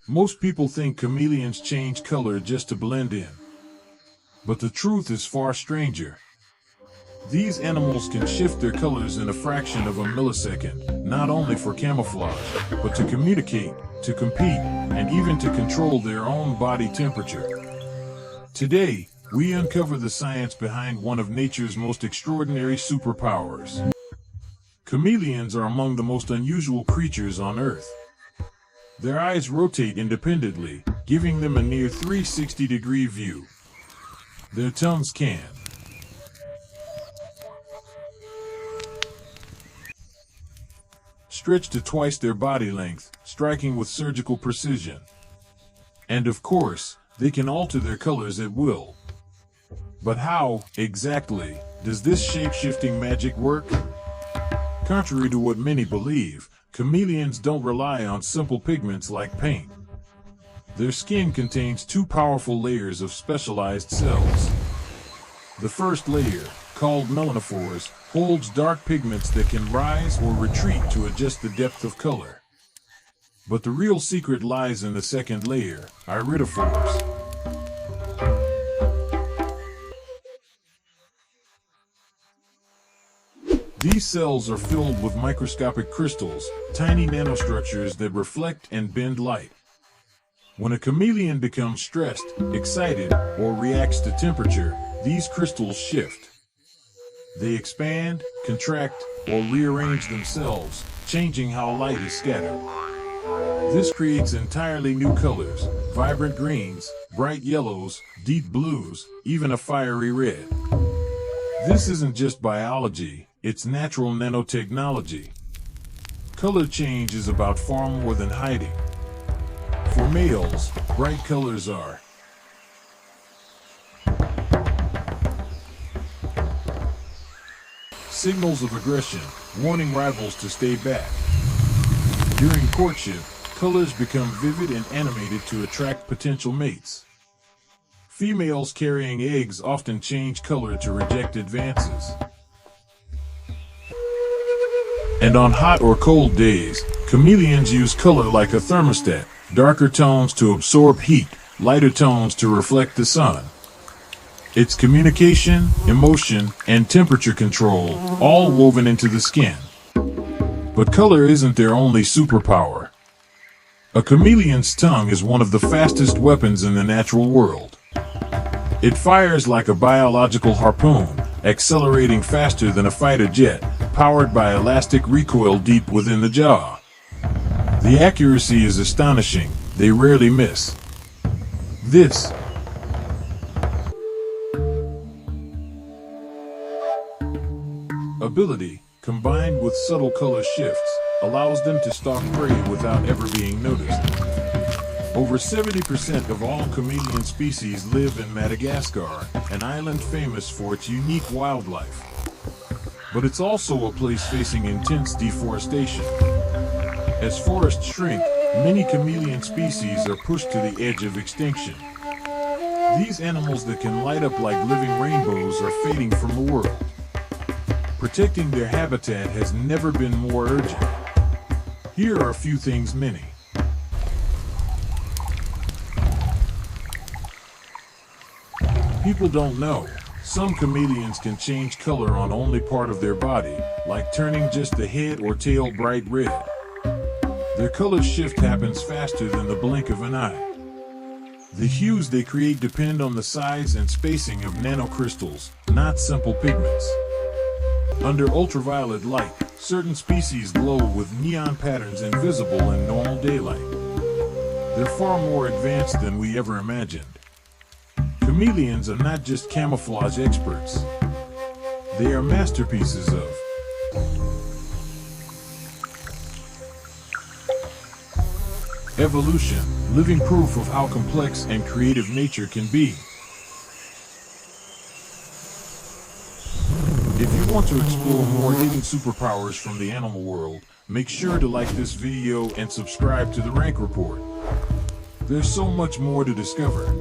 Most people think chameleons change color just to blend in. But the truth is far stranger. These animals can shift their colors in a fraction of a millisecond, not only for camouflage, but to communicate, to compete, and even to control their own body temperature. Today, we uncover the science behind one of nature's most extraordinary superpowers. Chameleons are among the most unusual creatures on Earth. Their eyes rotate independently, giving them a near 360-degree view. Their tongues can stretch to twice their body length, striking with surgical precision. And of course, they can alter their colors at will. But how, exactly, does this shape-shifting magic work? Contrary to what many believe, chameleons don't rely on simple pigments like paint. Their skin contains two powerful layers of specialized cells. The first layer, called melanophores, holds dark pigments that can rise or retreat to adjust the depth of color. But the real secret lies in the second layer, iridophores. These cells are filled with microscopic crystals, tiny nanostructures that reflect and bend light. When a chameleon becomes stressed, excited, or reacts to temperature, these crystals shift. They expand, contract, or rearrange themselves, changing how light is scattered. This creates entirely new colors, vibrant greens, bright yellows, deep blues, even a fiery red. This isn't just biology, it's natural nanotechnology. Color change is about far more than hiding. For males, bright colors are signals of aggression, warning rivals to stay back. During courtship, colors become vivid and animated to attract potential mates. Females carrying eggs often change color to reject advances. And on hot or cold days, chameleons use color like a thermostat, darker tones to absorb heat, lighter tones to reflect the sun. It's communication, emotion, and temperature control, all woven into the skin. But color isn't their only superpower. A chameleon's tongue is one of the fastest weapons in the natural world. It fires like a biological harpoon, accelerating faster than a fighter jet, powered by elastic recoil deep within the jaw. The accuracy is astonishing, they rarely miss. This ability, combined with subtle color shifts, allows them to stalk prey without ever being noticed. Over 70% of all chameleon species live in Madagascar, an island famous for its unique wildlife. But it's also a place facing intense deforestation. As forests shrink, many chameleon species are pushed to the edge of extinction. These animals that can light up like living rainbows are fading from the world. Protecting their habitat has never been more urgent. Here are a few things many people don't know. Some chameleons can change color on only part of their body, like turning just the head or tail bright red. Their color shift happens faster than the blink of an eye. The hues they create depend on the size and spacing of nano-crystals, not simple pigments. Under ultraviolet light, certain species glow with neon patterns invisible in normal daylight. They're far more advanced than we ever imagined. Chameleons are not just camouflage experts. They are masterpieces of evolution, living proof of how complex and creative nature can be. If you want to explore more hidden superpowers from the animal world, make sure to like this video and subscribe to the Rank Report. There's so much more to discover.